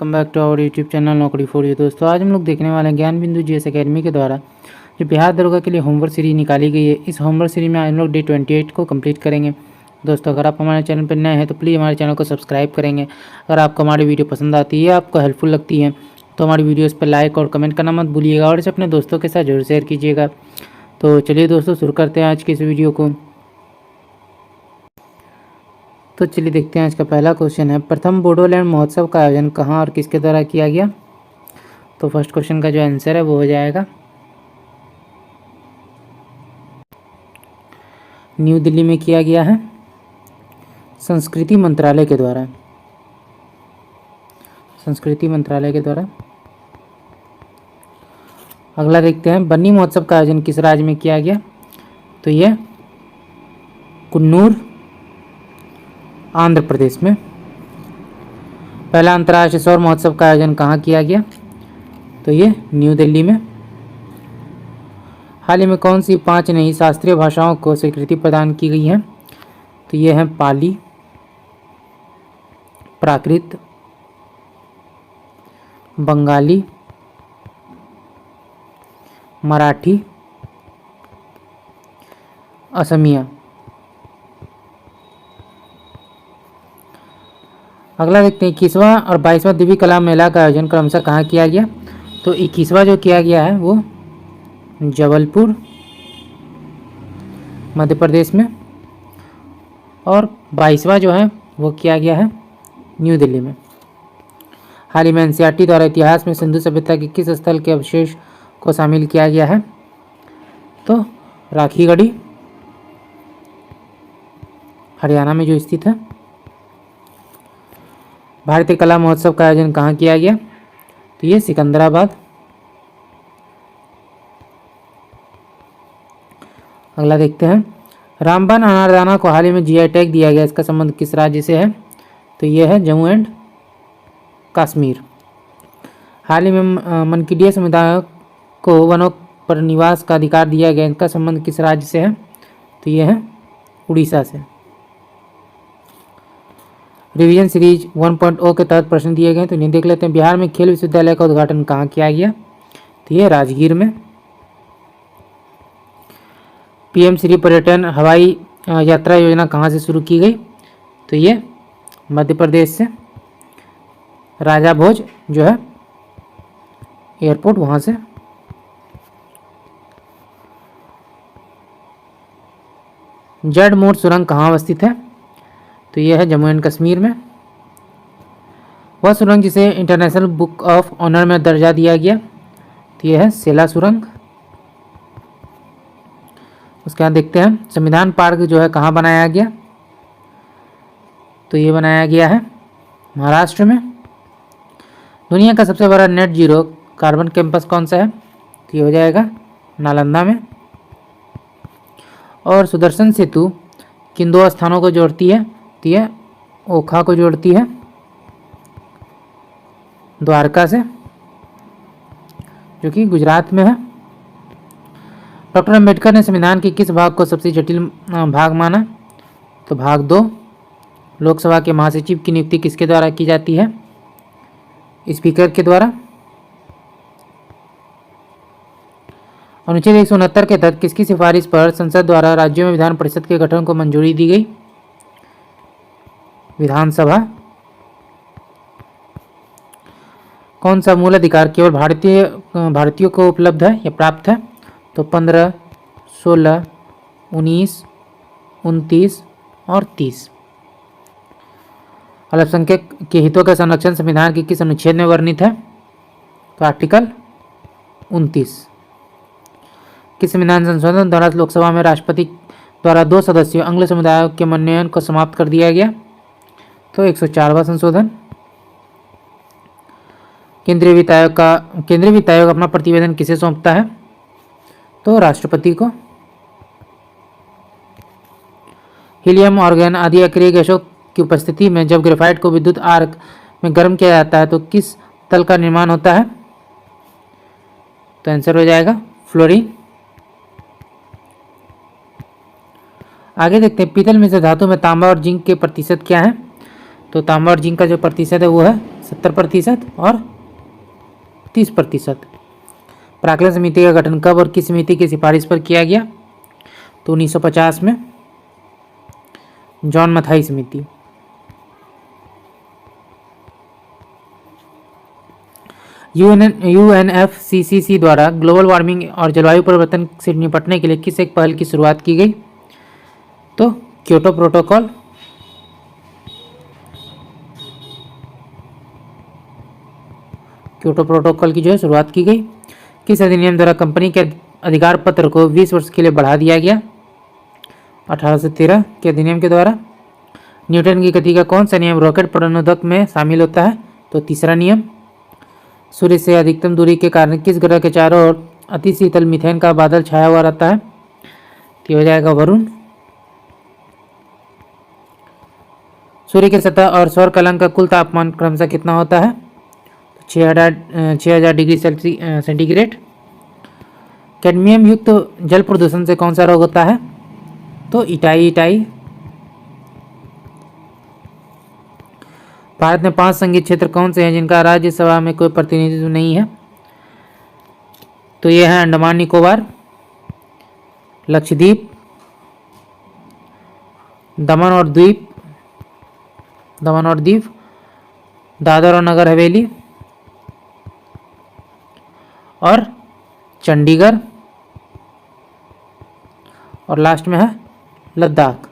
Welcome back to our YouTube channel Naukri for you. दोस्तों आज हम लोग देखने वाले हैं ज्ञान बिंदु जीएस एकेडमी के द्वारा जो बिहार दरोगा के लिए होमवर्क सीरीज निकाली गई है। इस होमवर्क सीरीज में आज हम लोग डे 28 को कंप्लीट करेंगे। दोस्तों अगर आप हमारे चैनल पर नए हैं तो प्लीज़ हमारे चैनल को सब्सक्राइब करेंगे। अगर आपको हमारी वीडियो पसंद आती है, आपको हेल्पफुल लगती है तो हमारी वीडियोज़ पर लाइक और कमेंट करना मत भूलिएगा और इसे अपने दोस्तों के साथ जरूर शेयर कीजिएगा। तो चलिए दोस्तों शुरू करते हैं आज की इस वीडियो को। तो चलिए देखते हैं आज का पहला क्वेश्चन है, प्रथम बोडोलैंड महोत्सव का आयोजन कहाँ और किसके द्वारा किया गया। तो फर्स्ट क्वेश्चन का जो आंसर है वो हो जाएगा न्यू दिल्ली में किया गया है, संस्कृति मंत्रालय के द्वारा। संस्कृति मंत्रालय के द्वारा। अगला देखते हैं, बन्नी महोत्सव का आयोजन किस राज्य में किया गया। तो यह कुन्नूर आंध्र प्रदेश में। पहला अंतर्राष्ट्रीय सौर महोत्सव का आयोजन कहाँ किया गया। तो ये न्यू दिल्ली में। हाल ही में कौन सी 5 नई शास्त्रीय भाषाओं को स्वीकृति प्रदान की गई है। तो ये हैं पाली, प्राकृत, बंगाली, मराठी, असमिया। अगला देखते हैं, 21वां और 22वां दिव्य कला मेला का आयोजन क्रमशः कहाँ किया गया। तो 21वां जो किया गया है वो जबलपुर मध्य प्रदेश में और 22वां जो है वो किया गया है न्यू दिल्ली में। हाल ही में एनसीईआरटी द्वारा इतिहास में सिंधु सभ्यता के किस स्थल के अवशेष को शामिल किया गया है। तो राखीगढ़ी हरियाणा में जो स्थित है। भारतीय कला महोत्सव का आयोजन कहाँ किया गया। तो ये सिकंदराबाद। अगला देखते हैं, रामबन अनारदाना को हाल ही में जीआई टैग दिया गया, इसका संबंध किस राज्य से है। तो ये है जम्मू एंड कश्मीर। हाल ही में मनकीडिया समुदाय को वनों पर निवास का अधिकार दिया गया, इनका संबंध किस राज्य से है। तो ये है उड़ीसा से। रिवीजन सीरीज 1.0 के तहत प्रश्न दिए गए तो इन्हें देख लेते हैं। बिहार में खेल विश्वविद्यालय का उद्घाटन कहाँ किया गया। तो ये राजगीर में। पीएम श्री पर्यटन हवाई यात्रा योजना कहाँ से शुरू की गई। तो ये मध्य प्रदेश से। राजा भोज जो है एयरपोर्ट वहाँ से। जड मोट सुरंग कहाँ अवस्थित है। तो यह है जम्मू एंड कश्मीर में। वह सुरंग जिसे इंटरनेशनल बुक ऑफ ऑनर में दर्जा दिया गया। तो यह है सेला सुरंग। उसके बाद देखते हैं, संविधान पार्क जो है कहाँ बनाया गया। तो ये बनाया गया है महाराष्ट्र में। दुनिया का सबसे बड़ा नेट जीरो कार्बन कैंपस कौन सा है। तो ये हो जाएगा नालंदा में। और सुदर्शन सेतु किन 2 स्थानों को जोड़ती है। तो यह ओखा को जोड़ती है द्वारका से, जो कि गुजरात में है। डॉक्टर अम्बेडकर ने संविधान के किस भाग को सबसे जटिल भाग माना। तो भाग 2। लोकसभा के महासचिव की नियुक्ति किसके द्वारा की जाती है। स्पीकर के द्वारा। अनुच्छेद 169 के तहत किसकी सिफारिश पर संसद द्वारा राज्यों में विधान परिषद के गठन को मंजूरी दी गई। विधानसभा। कौन सा मूल अधिकार केवल भारतीयों को उपलब्ध है या प्राप्त है। तो 15, 16, 19, 29 और 30। अल्पसंख्यक के हितों का संरक्षण संविधान के किस अनुच्छेद में वर्णित है। तो आर्टिकल 29। किस संविधान संशोधन द्वारा लोकसभा में राष्ट्रपति द्वारा 2 सदस्यों आंग्ल समुदाय के मनोनयन को समाप्त कर दिया गया। तो 104वां संशोधन। केंद्रीय वित्त आयोग अपना प्रतिवेदन किसे सौंपता है। तो राष्ट्रपति को। हीलियम, ऑर्गन आदि अक्रिय गैसों की उपस्थिति में जब ग्रेफाइट को विद्युत आर्क में गर्म किया जाता है तो किस तल का निर्माण होता है। तो आंसर हो जाएगा फ्लोरीन। आगे देखते हैं, पीतल मिश्र धातु में तांबा और जिंक के प्रतिशत क्या है। तो तांबा और जिंक का जो प्रतिशत है वो है 70% और 30%। प्राक्कलन समिति का गठन कब और किस समिति की सिफारिश पर किया गया? तो 1950 में जॉन मथाई समिति। यूएनएफसीसीसी द्वारा ग्लोबल वार्मिंग और जलवायु परिवर्तन से निपटने के लिए किस एक पहल की शुरुआत की गई? तो क्योटो प्रोटोकॉल। क्योटो प्रोटोकॉल की जो है शुरुआत की गई। किस अधिनियम द्वारा कंपनी के अधिकार पत्र को 20 वर्ष के लिए बढ़ा दिया गया? 1813 के अधिनियम के द्वारा। न्यूटन की गति का कौन सा नियम रॉकेट प्रणोदक में शामिल होता है? तो तीसरा नियम। सूर्य से अधिकतम दूरी के कारण किस ग्रह के चारों ओर अति शीतल मीथेन का बादल छाया हुआ रहता है? तो हो जाएगा वरुण। सूर्य की सतह और सौर कलंक का कुल तापमान क्रमशः कितना होता है? 6000 डिग्री सेंटीग्रेड। कैडमियम युक्त जल प्रदूषण से कौन सा रोग होता है? तो इटाई। भारत में 5 संघीय क्षेत्र कौन से हैं जिनका राज्यसभा में कोई प्रतिनिधित्व नहीं है? तो ये है अंडमान निकोबार, लक्षद्वीप, दमन और दीव, दादर और नगर हवेली और चंडीगढ़, और लास्ट में है लद्दाख।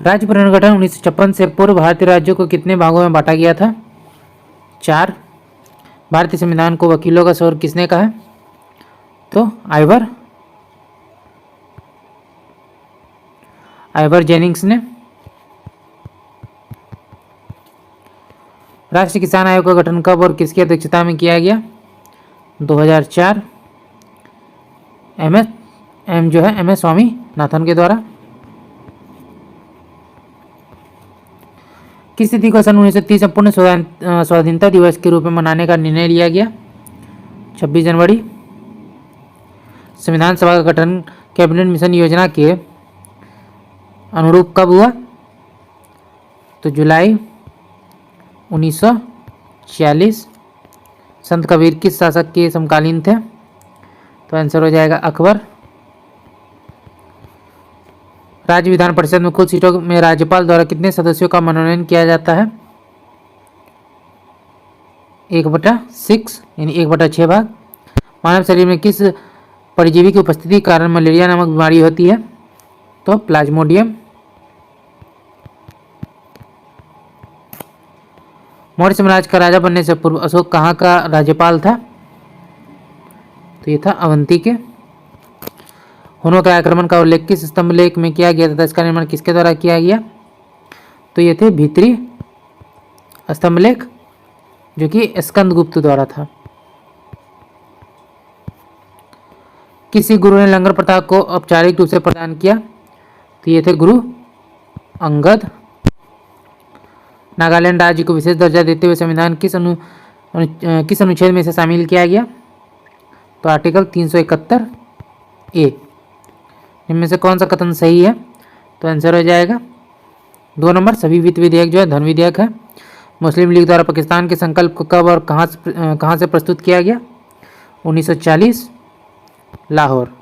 राज्य पुनर्गठन 1956 से पूर्व भारतीय राज्यों को कितने भागों में बांटा गया था? 4। भारतीय संविधान को वकीलों का शोर किसने कहा? तो आइवर जेनिंग्स ने। राष्ट्रीय किसान आयोग का गठन कब और किसकी अध्यक्षता में किया गया? 2004 एम एस स्वामीनाथन के द्वारा। किस तिथि को सन 1930 संपूर्ण स्वाधीनता दिवस के रूप में मनाने का निर्णय लिया गया? 26 जनवरी। संविधान सभा का गठन कैबिनेट मिशन योजना के अनुरूप कब हुआ? तो जुलाई 1946। संत कबीर किस शासक के समकालीन थे? तो आंसर हो जाएगा अकबर। राज्य विधान परिषद में कुल सीटों में राज्यपाल द्वारा कितने सदस्यों का मनोनयन किया जाता है? 1/6 यानी 1/6 भाग। मानव शरीर में किस परजीवी की उपस्थिति के कारण मलेरिया नामक बीमारी होती है? तो प्लाज्मोडियम। मौर्य साम्राज्य का राजा बनने से पूर्व अशोक कहाँ का राज्यपाल था? तो ये था अवंती के। हुनों के आक्रमण का उल्लेख किस स्तंभ लेख में किया गया तथा इसका निर्माण किसके द्वारा किया गया? तो ये थे भीतरी स्तंभ लेख, जो कि स्कंदगुप्त द्वारा था। किसी गुरु ने लंगर प्रथा को औपचारिक रूप से प्रदान किया? तो ये थे गुरु अंगद। नागालैंड राज्य को विशेष दर्जा देते हुए संविधान किस अनुच्छेद में से शामिल किया गया? तो आर्टिकल 371A। इनमें से कौन सा कथन सही है? तो आंसर हो जाएगा 2 नंबर। सभी वित्त विधेयक जो है धन विधेयक है। मुस्लिम लीग द्वारा पाकिस्तान के संकल्प को कब और कहाँ से प्रस्तुत किया गया? 1940 लाहौर।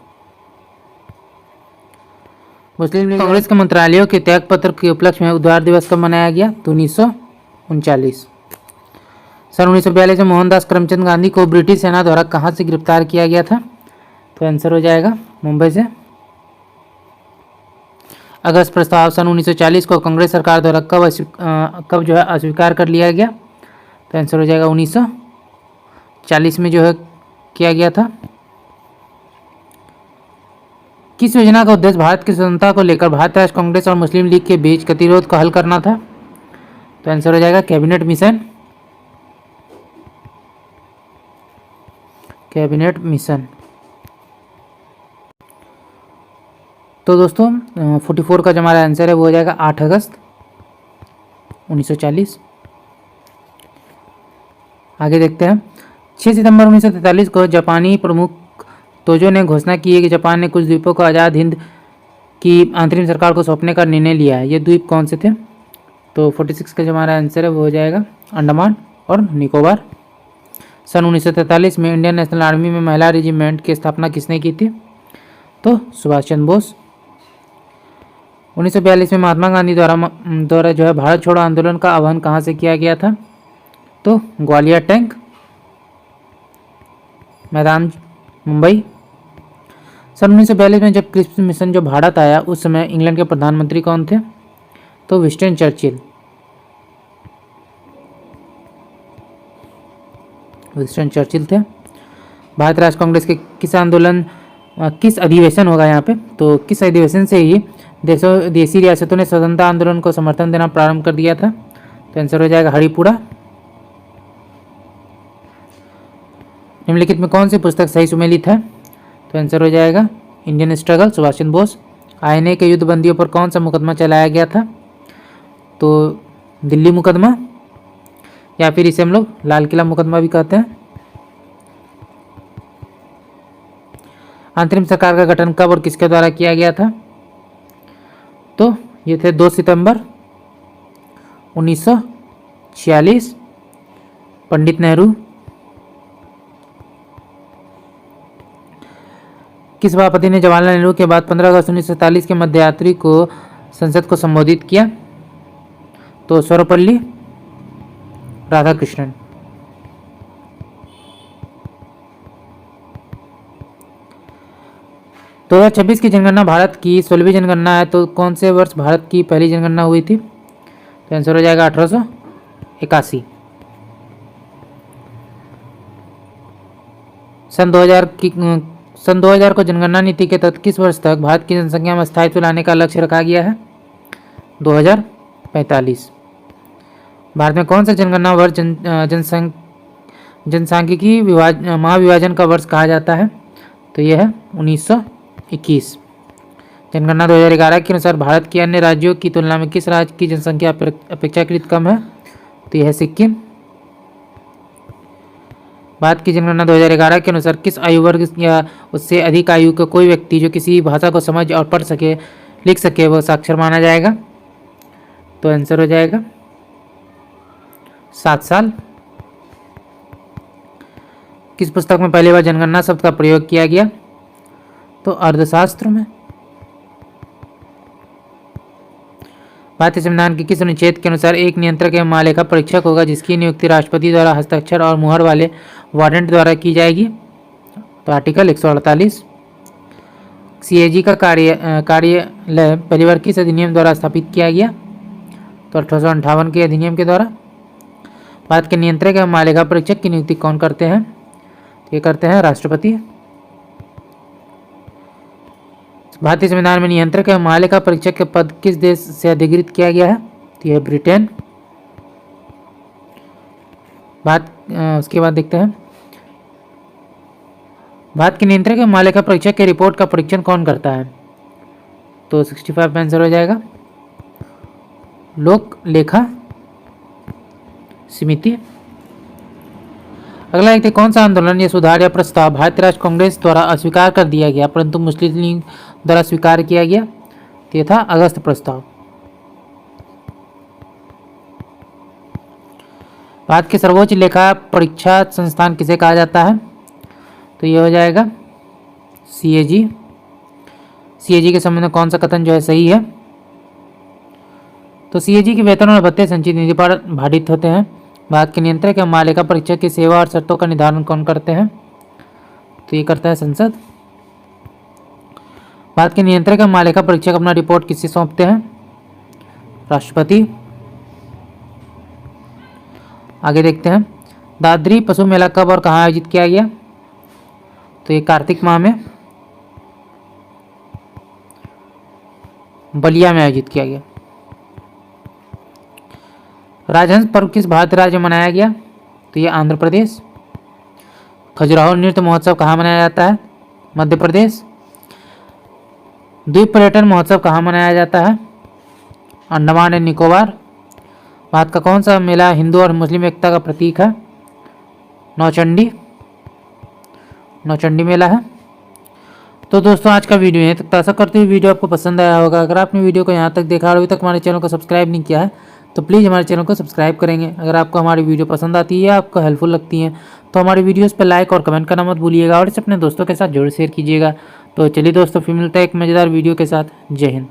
मुस्लिम लीग कांग्रेस के मंत्रालयों के त्यागपत्र के उपलक्ष्य में उद्धार दिवस कब मनाया गया? तो 1939। सन 1942 में मोहनदास करमचंद गांधी को ब्रिटिश सेना द्वारा कहाँ से गिरफ्तार किया गया था? तो आंसर हो जाएगा मुंबई से। अगस्त प्रस्ताव सन 1940 को कांग्रेस सरकार द्वारा कब जो है अस्वीकार कर लिया गया? तो आंसर हो जाएगा 1940 में जो है किया गया था। किस योजना का उद्देश्य भारत की स्वतंत्रता को लेकर भारतीय राष्ट्रीय कांग्रेस और मुस्लिम लीग के बीच गतिरोध को हल करना था? तो आंसर हो जाएगा कैबिनेट मिशन। तो दोस्तों 44 का जो हमारा आंसर है वो हो जाएगा 8 अगस्त 1940। आगे देखते हैं। 6 सितंबर 1943 को जापानी प्रमुख तोजो ने घोषणा की है कि जापान ने कुछ द्वीपों को आज़ाद हिंद की अंतरिम सरकार को सौंपने का निर्णय लिया है। ये द्वीप कौन से थे? तो 46 का जो हमारा आंसर है वो हो जाएगा अंडमान और निकोबार। सन 1943 में इंडियन नेशनल आर्मी में महिला रेजिमेंट की स्थापना किसने की थी? तो सुभाष चंद्र बोस। 1942 में महात्मा गांधी द्वारा जो है भारत छोड़ो आंदोलन का आह्वान कहाँ से किया गया था? तो ग्वालियर टैंक मैदान, मुंबई। सन 1942 में जब क्रिप्स मिशन जो भारत आया उस समय इंग्लैंड के प्रधानमंत्री कौन थे? तो विंस्टन चर्चिल। विंस्टन चर्चिल थे। भारत राष्ट्र कांग्रेस के किस अधिवेशन होगा यहाँ पे? तो किस अधिवेशन से ही देसी रियासतों ने स्वतंत्रता आंदोलन को समर्थन देना प्रारंभ कर दिया था? तो आंसर हो जाएगा हरिपुरा। निम्नलिखित में कौन सी पुस्तक सही सुमेलित है? तो आंसर हो जाएगा Indian struggle, Subhash Chandra Bose. INA के युद्धबंदियों पर कौन सा मुकदमा चलाया गया था? तो दिल्ली मुकदमा, या फिर इसे हम लोग लाल किला मुकदमा भी कहते हैं। अंतरिम सरकार का गठन कब और किसके द्वारा किया गया था? तो ये थे 2 सितंबर 1946, पंडित नेहरू। किस सभापति ने जवाहरलाल नेहरू के बाद 15 अगस्त 1947 के मध्यरात्रि को संसद को संबोधित किया? तो सर्वपल्ली राधाकृष्णन। तो 2026 की जनगणना भारत की 16वीं जनगणना है, तो कौन से वर्ष भारत की पहली जनगणना हुई थी? तो आंसर हो जाएगा 1881। सन 2000 को जनगणना नीति के तहत किस वर्ष तक भारत की जनसंख्या में स्थायित्व लाने का लक्ष्य रखा गया है? 2045। भारत में कौन सा जनगणना वर्ष जनसांख्यिकी महाविभाजन का वर्ष कहा जाता है? तो यह है 1921। जनगणना 2011 के अनुसार भारत के अन्य राज्यों की तुलना में किस राज्य की जनसंख्या अपेक्षाकृत कम है? तो यह है सिक्किम। भारत की जनगणना 2011 के अनुसार किस आयु वर्ग या उससे अधिक आयु का कोई व्यक्ति जो किसी भाषा को समझ और पढ़ सके, लिख सके, वह साक्षर माना जाएगा? तो आंसर हो जाएगा 7 साल। किस पुस्तक में पहली बार जनगणना शब्द का प्रयोग किया गया? तो अर्थशास्त्र में। भारतीय संविधान के किस अनुच्छेद के अनुसार एक नियंत्रक एवं महालेखा परीक्षक होगा जिसकी नियुक्ति राष्ट्रपति द्वारा हस्ताक्षर और मुहर वाले वारंट द्वारा की जाएगी? तो आर्टिकल 148। सीएजी का कार्यालय पहली बार किस अधिनियम द्वारा स्थापित किया गया? तो 1858 के अधिनियम के द्वारा। भारत के नियंत्रक एवं महालेखा परीक्षक की नियुक्ति कौन करते हैं? ये करते हैं राष्ट्रपति। भारतीय संविधान में नियंत्रक एवं महालेखा परीक्षक के पद किस देश से अधिकृत किया गया है? तो यह ब्रिटेन। उसके बाद देखते हैं भारत के नियंत्रक एवं महालेखा परीक्षक के रिपोर्ट का परीक्षण कौन करता है? तो 65 आंसर हो जाएगा लोक लेखा समिति। अगला देखते कौन सा आंदोलन या सुधार या प्रस्ताव भारतीय राष्ट्र कांग्रेस द्वारा अस्वीकार कर दिया गया परंतु मुस्लिम लीग द्वारा स्वीकार किया गया? तो यह था अगस्त प्रस्ताव। भारत के सर्वोच्च लेखा परीक्षा संस्थान किसे कहा जाता है? तो यह हो जाएगा सीएजी। सीएजी के संबंध में कौन सा कथन जो है सही है? तो सीएजी के वेतन और भत्ते संचित निधि पर भारित होते हैं। भारत के नियंत्रक एवं महालेखा परीक्षक की सेवा और शर्तों का निर्धारण कौन करते हैं? तो ये करता है संसद। भारत के नियंत्रक एवं महालेखा परीक्षक अपना रिपोर्ट किससे सौंपते हैं? राष्ट्रपति। आगे देखते हैं दादरी पशु मेला कब और कहाँ आयोजित किया गया? तो ये कार्तिक माह में बलिया में आयोजित किया गया। राजहंस पर्व किस भारतीय राज्य में मनाया गया? तो ये आंध्र प्रदेश। खजुराहो नृत्य महोत्सव कहाँ मनाया जाता है? मध्य प्रदेश। द्वीप पर्यटन महोत्सव कहाँ मनाया जाता है? अंडमान एंड निकोबार। भारत का कौन सा मेला हिंदू और मुस्लिम एकता का प्रतीक है? नौचंडी मेला है। तो दोस्तों आज का वीडियो है, तो आशा करते हुए वीडियो आपको पसंद आया होगा। अगर आपने वीडियो को यहाँ तक देखा और अभी तक हमारे चैनल को सब्सक्राइब नहीं किया है तो प्लीज़ हमारे चैनल को सब्सक्राइब करेंगे। अगर आपको हमारी वीडियो पसंद आती है या आपको हेल्पफुल लगती है तो हमारी वीडियोस पर लाइक और कमेंट करना मत भूलिएगा और इसे अपने दोस्तों के साथ जरूर शेयर कीजिएगा। तो चलिए दोस्तों, फिर मिलता है एक मज़ेदार वीडियो के साथ। जय हिंद।